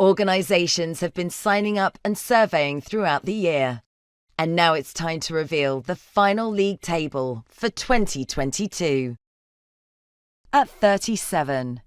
Organisations have been signing up and surveying throughout the year. And now it's time to reveal the final league table for 2022. At 37.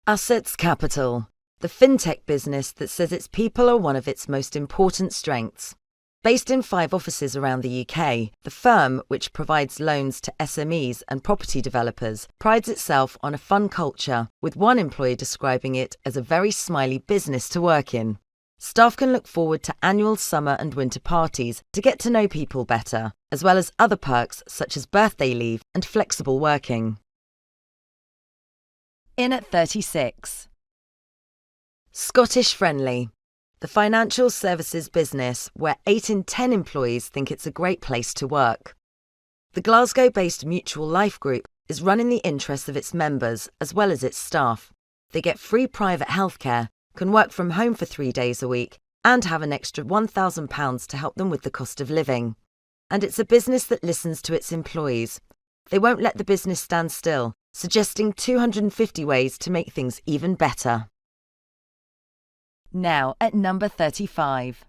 Assets Capital, the fintech business that says its people are one of its most important strengths. Based in 5 offices around the UK, the firm, which provides loans to SMEs and property developers, prides itself on a fun culture, with one employee describing it as a very smiley business to work in. Staff can look forward to annual summer and winter parties to get to know people better, as well as other perks such as birthday leave and flexible working. In at 36. Scottish Friendly, the financial services business where 8 in 10 employees think it's a great place to work. The Glasgow-based Mutual Life Group is run in the interests of its members as well as its staff. They get free private healthcare, can work from home for 3 days a week, and have an extra £1,000 to help them with the cost of living. And it's a business that listens to its employees. They won't let the business stand still, suggesting 250 ways to make things even better. Now at number 35.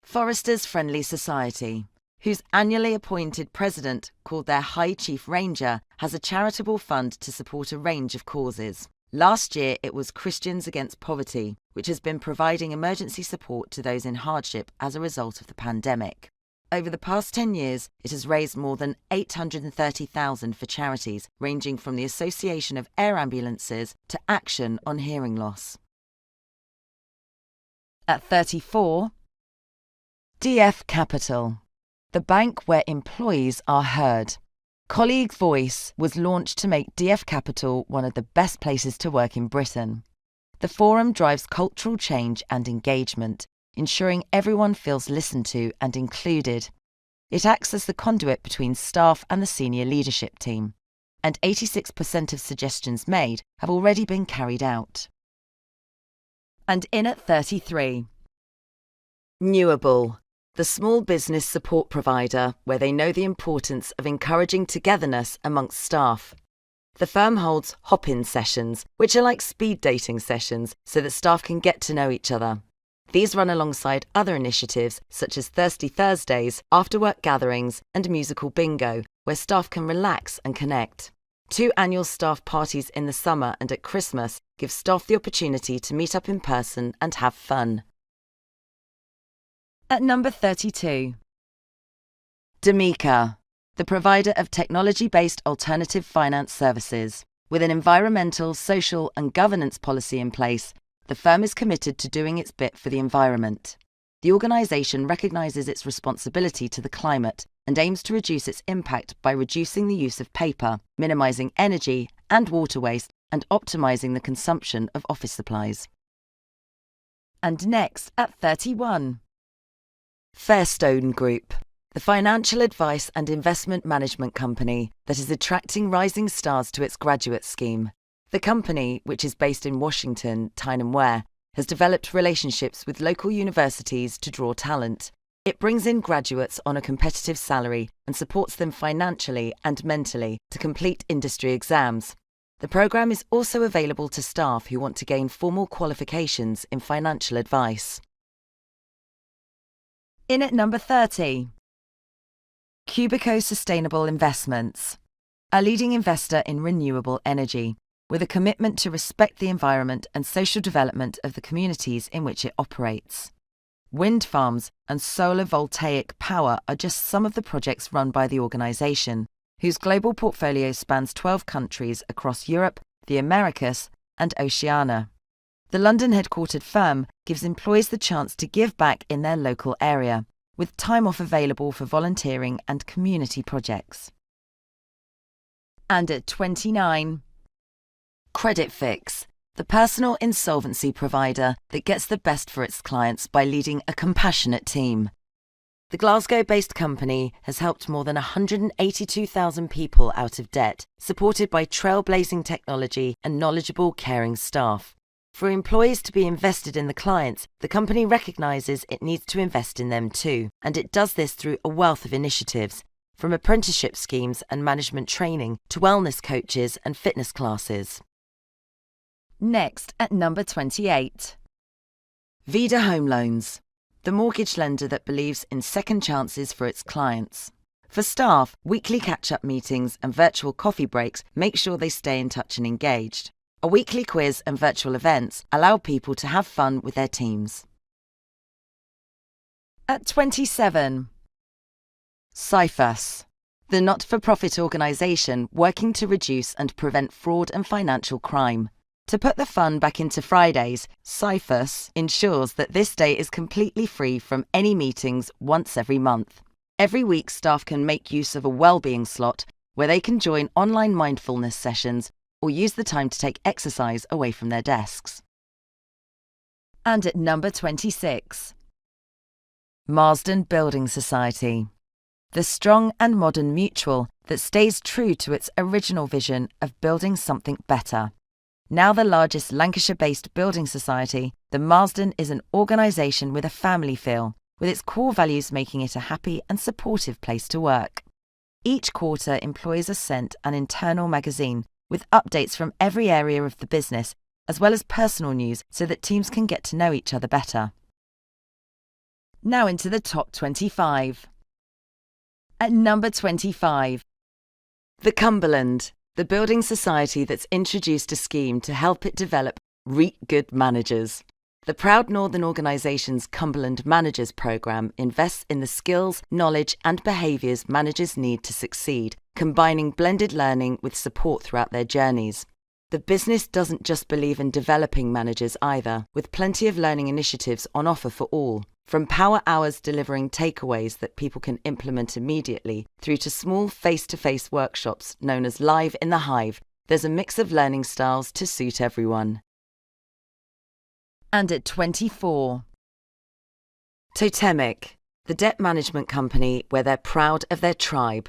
Foresters Friendly Society, whose annually appointed president, called their High Chief Ranger, has a charitable fund to support a range of causes. Last year it was Christians Against Poverty, which has been providing emergency support to those in hardship as a result of the pandemic. Over the past 10 years, it has raised more than $830,000 for charities ranging from the Association of Air Ambulances to Action on Hearing Loss. At 34. DF Capital, the bank where employees are heard. Colleague Voice was launched to make DF Capital one of the best places to work in Britain. The forum drives cultural change and engagement, ensuring everyone feels listened to and included. It acts as the conduit between staff and the senior leadership team, and 86% of suggestions made have already been carried out. And in at 33. Newable, the small business support provider where they know the importance of encouraging togetherness amongst staff. The firm holds hop-in sessions, which are like speed dating sessions so that staff can get to know each other. These run alongside other initiatives such as Thirsty Thursdays, after-work gatherings and musical bingo, where staff can relax and connect. 2 annual staff parties in the summer and at Christmas give staff the opportunity to meet up in person and have fun. At number 32. D'Amica, the provider of technology-based alternative finance services. With an environmental, social and governance policy in place, the firm is committed to doing its bit for the environment. The organisation recognises its responsibility to the climate and aims to reduce its impact by reducing the use of paper, minimising energy and water waste, and optimising the consumption of office supplies. And next, at 31. Fairstone Group, the financial advice and investment management company that is attracting rising stars to its graduate scheme. The company, which is based in Washington, Tyne & Ware, has developed relationships with local universities to draw talent. It brings in graduates on a competitive salary and supports them financially and mentally to complete industry exams. The programme is also available to staff who want to gain formal qualifications in financial advice. In at number 30. Cubico Sustainable Investments, a leading investor in renewable energy, with a commitment to respect the environment and social development of the communities in which it operates. Wind farms and solar voltaic power are just some of the projects run by the organisation, whose global portfolio spans 12 countries across Europe, the Americas and Oceania. The London-headquartered firm gives employees the chance to give back in their local area, with time off available for volunteering and community projects. And at 29. CreditFix, the personal insolvency provider that gets the best for its clients by leading a compassionate team. The Glasgow-based company has helped more than 182,000 people out of debt, supported by trailblazing technology and knowledgeable, caring staff. For employees to be invested in the clients, the company recognises it needs to invest in them too, and it does this through a wealth of initiatives, from apprenticeship schemes and management training to wellness coaches and fitness classes. Next, at number 28. Vida Home Loans, the mortgage lender that believes in second chances for its clients. For staff, weekly catch-up meetings and virtual coffee breaks make sure they stay in touch and engaged. A weekly quiz and virtual events allow people to have fun with their teams. At 27. CIFUS, the not-for-profit organisation working to reduce and prevent fraud and financial crime. To put the fun back into Fridays, CIFUS ensures that this day is completely free from any meetings once every month. Every week, staff can make use of a well-being slot where they can join online mindfulness sessions or use the time to take exercise away from their desks. And at number 26. Marsden Building Society, the strong and modern mutual that stays true to its original vision of building something better. Now the largest Lancashire-based building society, the Marsden is an organisation with a family feel, with its core values making it a happy and supportive place to work. Each quarter, employees are sent an internal magazine with updates from every area of the business, as well as personal news so that teams can get to know each other better. Now into the top 25. At number 25. The Cumberland, the building society that's introduced a scheme to help it develop REIT good managers. The proud Northern organisation's Cumberland Managers Programme invests in the skills, knowledge and behaviours managers need to succeed, combining blended learning with support throughout their journeys. The business doesn't just believe in developing managers either, with plenty of learning initiatives on offer for all. From power hours delivering takeaways that people can implement immediately, through to small face-to-face workshops known as Live in the Hive, there's a mix of learning styles to suit everyone. And at 24. Totemic, the debt management company where they're proud of their tribe.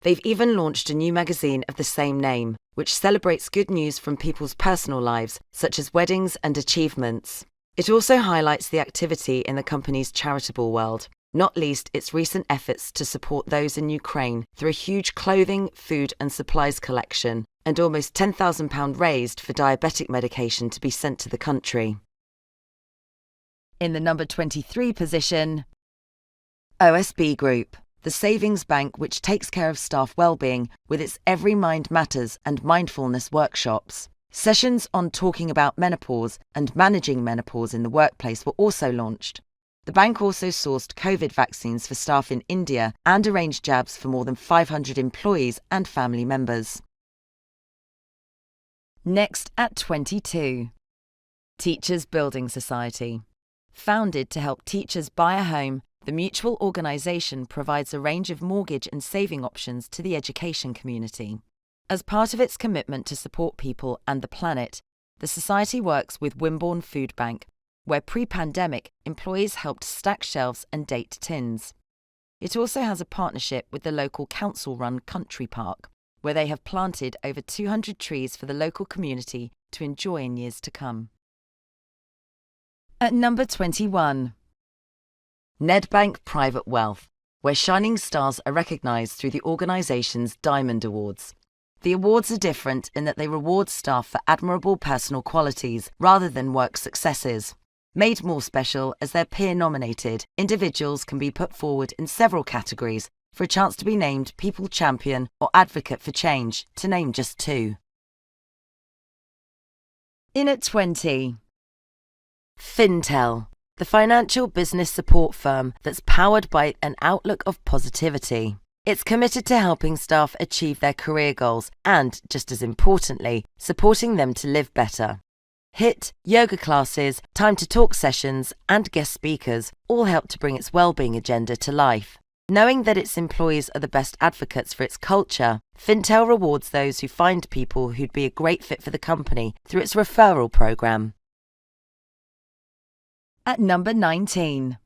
They've even launched a new magazine of the same name, which celebrates good news from people's personal lives, such as weddings and achievements. It also highlights the activity in the company's charitable world, not least its recent efforts to support those in Ukraine through a huge clothing, food and supplies collection, and almost £10,000 raised for diabetic medication to be sent to the country. In the number 23 position, OSB Group, the savings bank which takes care of staff well-being with its Every Mind Matters and mindfulness workshops. Sessions on talking about menopause and managing menopause in the workplace were also launched. The bank also sourced COVID vaccines for staff in India and arranged jabs for more than 500 employees and family members. Next at 22. Teachers Building Society. Founded to help teachers buy a home, the mutual organisation provides a range of mortgage and saving options to the education community. As part of its commitment to support people and the planet, the Society works with Wimborne Food Bank, where pre-pandemic employees helped stack shelves and date tins. It also has a partnership with the local council-run Country Park, where they have planted over 200 trees for the local community to enjoy in years to come. At number 21. Nedbank Private Wealth, where shining stars are recognised through the organisation's Diamond Awards. The awards are different in that they reward staff for admirable personal qualities rather than work successes. Made more special as they're peer-nominated, individuals can be put forward in several categories for a chance to be named People Champion or Advocate for Change, to name just two. In at 20. Fintel, the financial business support firm that's powered by an outlook of positivity. It's committed to helping staff achieve their career goals and, just as importantly, supporting them to live better. HIIT, yoga classes, time to talk sessions and guest speakers all help to bring its wellbeing agenda to life. Knowing that its employees are the best advocates for its culture, Fintel rewards those who find people who'd be a great fit for the company through its referral programme. At number 19.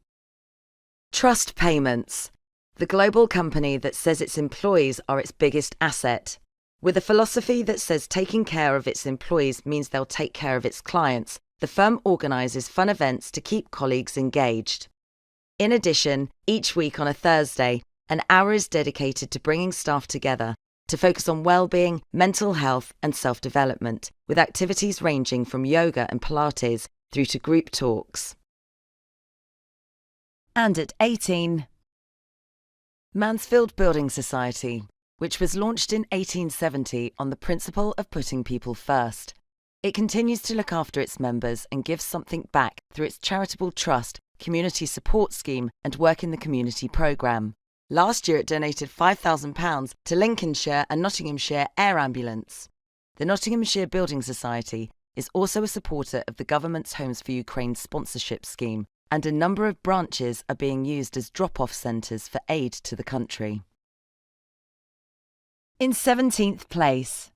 Trust Payments, the global company that says its employees are its biggest asset. With a philosophy that says taking care of its employees means they'll take care of its clients, the firm organises fun events to keep colleagues engaged. In addition, each week on a Thursday, an hour is dedicated to bringing staff together to focus on well-being, mental health and self-development, with activities ranging from yoga and Pilates through to group talks. And at 18, Mansfield Building Society, which was launched in 1870 on the principle of putting people first. It continues to look after its members and gives something back through its charitable trust, community support scheme and work in the community programme. Last year it donated £5,000 to Lincolnshire and Nottinghamshire Air Ambulance. The Nottinghamshire Building Society is also a supporter of the government's Homes for Ukraine sponsorship scheme, and a number of branches are being used as drop-off centres for aid to the country. In 17th place,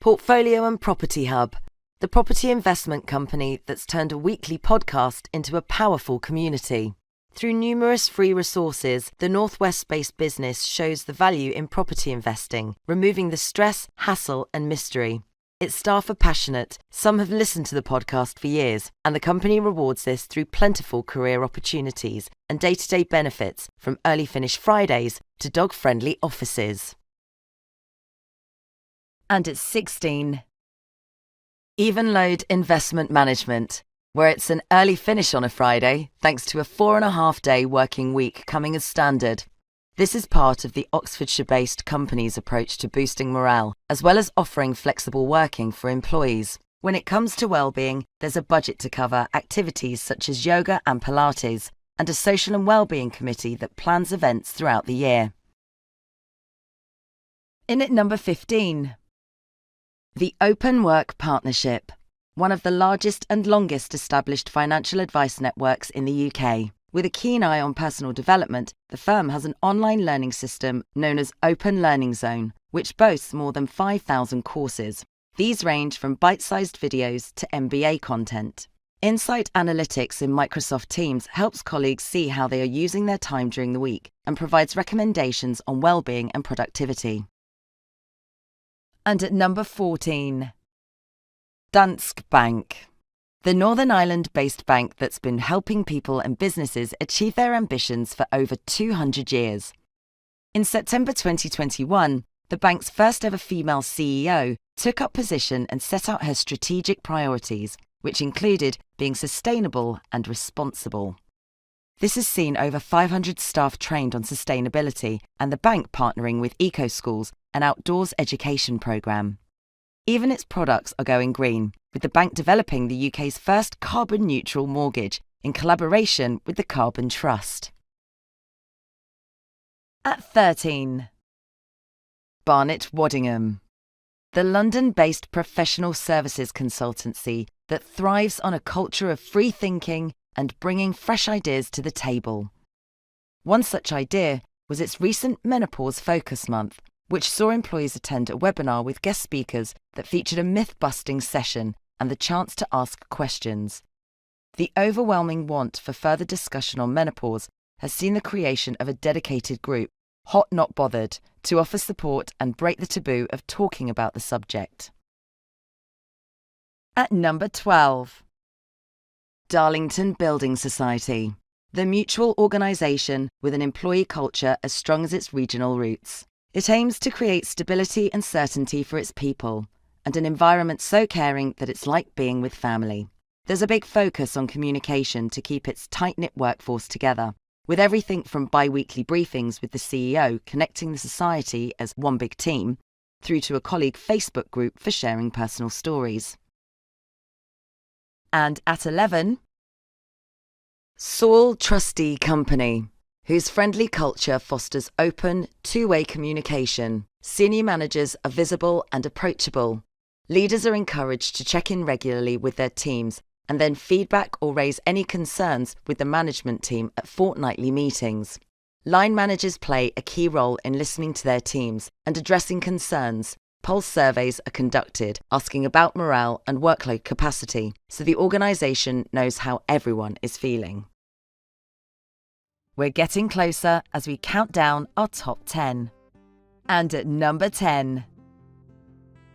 Portfolio and Property Hub, the property investment company that's turned a weekly podcast into a powerful community. Through numerous free resources, the Northwest-based business shows the value in property investing, removing the stress, hassle and mystery. Its staff are passionate, some have listened to the podcast for years, and the company rewards this through plentiful career opportunities and day-to-day benefits, from early finish Fridays to dog-friendly offices. And at 16, Evenlode Investment Management, where it's an early finish on a Friday thanks to a 4.5-day working week coming as standard. This is part of the Oxfordshire-based company's approach to boosting morale, as well as offering flexible working for employees. When it comes to well-being, there's a budget to cover activities such as yoga and Pilates, and a social and well-being committee that plans events throughout the year. In at number 15, the Open Work Partnership, one of the largest and longest established financial advice networks in the UK. With a keen eye on personal development, the firm has an online learning system known as Open Learning Zone, which boasts more than 5,000 courses. These range from bite-sized videos to MBA content. Insight Analytics in Microsoft Teams helps colleagues see how they are using their time during the week and provides recommendations on well-being and productivity. And at number 14, Danske Bank, the Northern Ireland-based bank that's been helping people and businesses achieve their ambitions for over 200 years. In September 2021, the bank's first ever female CEO took up position and set out her strategic priorities, which included being sustainable and responsible. This has seen over 500 staff trained on sustainability and the bank partnering with Eco Schools, an outdoors education programme. Even its products are going green, with the bank developing the UK's first carbon-neutral mortgage in collaboration with the Carbon Trust. At 13, Barnett Waddingham, the London-based professional services consultancy that thrives on a culture of free thinking and bringing fresh ideas to the table. One such idea was its recent Menopause Focus Month, which saw employees attend a webinar with guest speakers that featured a myth-busting session and the chance to ask questions. The overwhelming want for further discussion on menopause has seen the creation of a dedicated group, Hot Not Bothered, to offer support and break the taboo of talking about the subject. At number 12, Darlington Building Society, the mutual organisation with an employee culture as strong as its regional roots. It aims to create stability and certainty for its people, and an environment so caring that it's like being with family. There's a big focus on communication to keep its tight-knit workforce together, with everything from bi-weekly briefings with the CEO connecting the society as one big team, through to a colleague Facebook group for sharing personal stories. And at 11, Saul Trustee Company, whose friendly culture fosters open, two-way communication. Senior managers are visible and approachable. Leaders are encouraged to check in regularly with their teams and then feedback or raise any concerns with the management team at fortnightly meetings. Line managers play a key role in listening to their teams and addressing concerns. Pulse surveys are conducted, asking about morale and workload capacity, so the organisation knows how everyone is feeling. We're getting closer as we count down our top 10. And at number 10,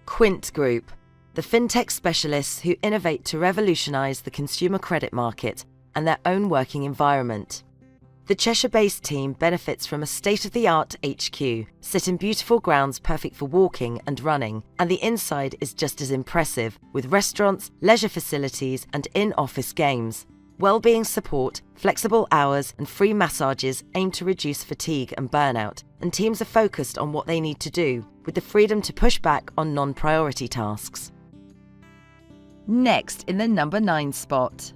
Quint Group, the fintech specialists who innovate to revolutionise the consumer credit market and their own working environment. The Cheshire-based team benefits from a state-of-the-art HQ, set in beautiful grounds perfect for walking and running, and the inside is just as impressive, with restaurants, leisure facilities and in-office games. Wellbeing support, flexible hours and free massages aim to reduce fatigue and burnout, and teams are focused on what they need to do, with the freedom to push back on non-priority tasks. Next in the number 9 spot.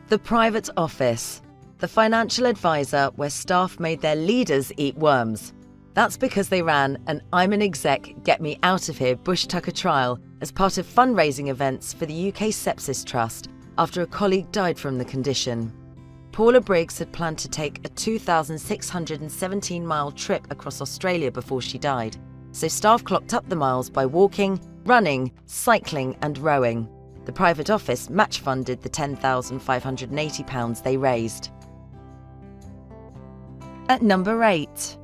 The private office. The financial advisor where staff made their leaders eat worms. That's because they ran an I'm an exec, get me out of here Bush Tucker trial as part of fundraising events for the UK Sepsis Trust after a colleague died from the condition. Paula Briggs had planned to take a 2,617-mile trip across Australia before she died, so staff clocked up the miles by walking, running, cycling and rowing. The private office match-funded the £10,580 they raised. At number 8.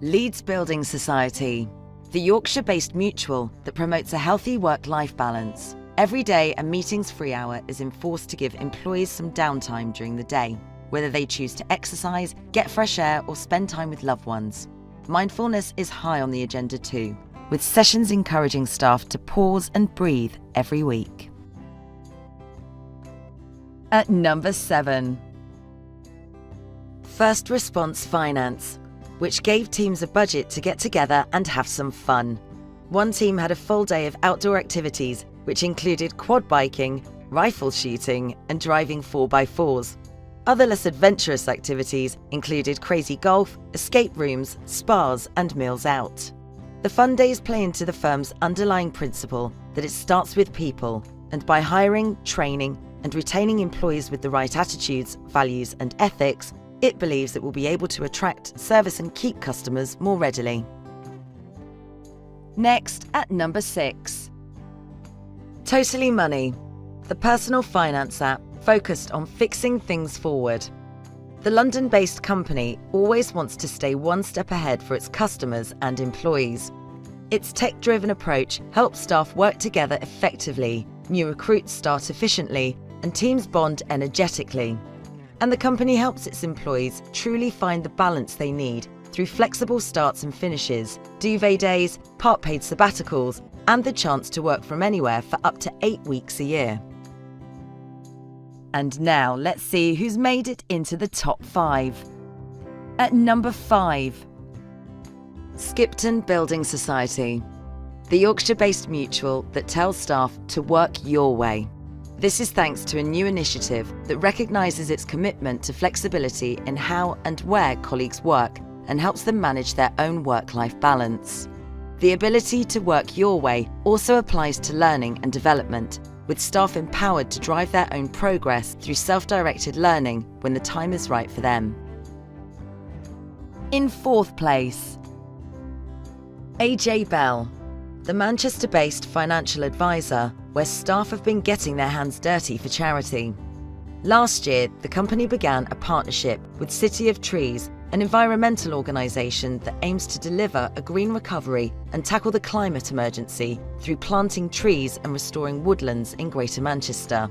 Leeds Building Society, the Yorkshire-based mutual that promotes a healthy work-life balance. Every day, a meetings-free hour is enforced to give employees some downtime during the day, whether they choose to exercise, get fresh air or spend time with loved ones. Mindfulness is high on the agenda too, with sessions encouraging staff to pause and breathe every week. At number 7. First Response Finance, which gave teams a budget to get together and have some fun. One team had a full day of outdoor activities, which included quad biking, rifle shooting, and driving 4x4s. Other less adventurous activities included crazy golf, escape rooms, spas, and meals out. The fun days play into the firm's underlying principle that it starts with people, and by hiring, training, and retaining employees with the right attitudes, values, and ethics, it believes it will be able to attract, service and keep customers more readily. Next, at number 6. Totally Money, the personal finance app focused on fixing things forward. The London-based company always wants to stay one step ahead for its customers and employees. Its tech-driven approach helps staff work together effectively, new recruits start efficiently, and teams bond energetically. And the company helps its employees truly find the balance they need through flexible starts and finishes, duvet days, part-paid sabbaticals, and the chance to work from anywhere for up to 8 weeks a year. And now let's see who's made it into the top 5. At number 5. Skipton Building Society, the Yorkshire-based mutual that tells staff to work your way. This is thanks to a new initiative that recognises its commitment to flexibility in how and where colleagues work and helps them manage their own work-life balance. The ability to work your way also applies to learning and development, with staff empowered to drive their own progress through self-directed learning when the time is right for them. In 4th place, AJ Bell, the Manchester-based financial advisor where staff have been getting their hands dirty for charity. Last year, the company began a partnership with City of Trees, an environmental organisation that aims to deliver a green recovery and tackle the climate emergency through planting trees and restoring woodlands in Greater Manchester.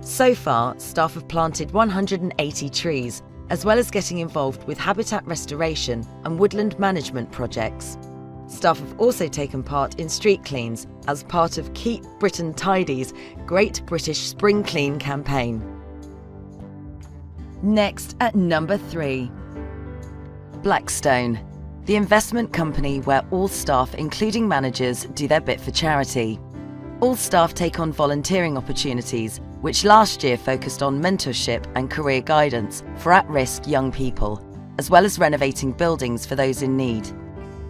So far, staff have planted 180 trees, as well as getting involved with habitat restoration and woodland management projects. Staff have also taken part in street cleans as part of Keep Britain Tidy's Great British Spring Clean campaign. Next, at number 3. Blackstone, the investment company where all staff, including managers, do their bit for charity. All staff take on volunteering opportunities, which last year focused on mentorship and career guidance for at-risk young people, as well as renovating buildings for those in need.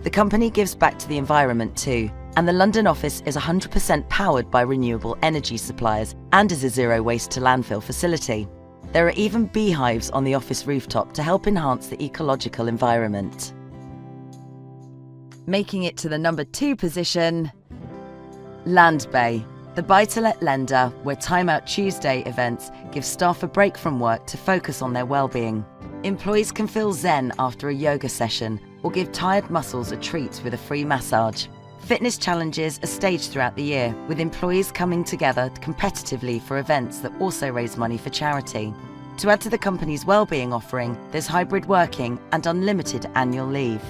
The company gives back to the environment too, and the London office is 100% powered by renewable energy suppliers and is a zero waste to landfill facility. There are even beehives on the office rooftop to help enhance the ecological environment. Making it to the number 2 position, Landbay, the buy-to-let lender where Time Out Tuesday events give staff a break from work to focus on their well-being. Employees can feel zen after a yoga session or give tired muscles a treat with a free massage. Fitness challenges are staged throughout the year, with employees coming together competitively for events that also raise money for charity. To add to the company's wellbeing offering, there's hybrid working and unlimited annual leave.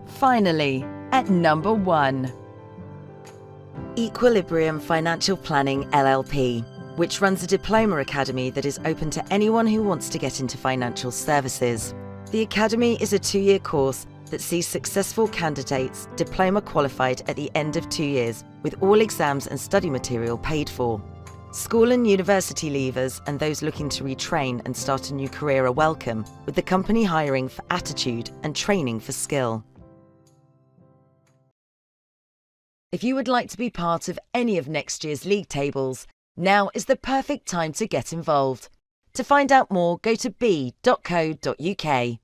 Finally, at number 1. Equilibrium Financial Planning LLP, which runs a diploma academy that is open to anyone who wants to get into financial services. The academy is a 2-year course that sees successful candidates diploma qualified at the end of 2 years, with all exams and study material paid for. School and university leavers and those looking to retrain and start a new career are welcome, with the company hiring for attitude and training for skill. If you would like to be part of any of next year's league tables, now is the perfect time to get involved. To find out more, go to b.co.uk.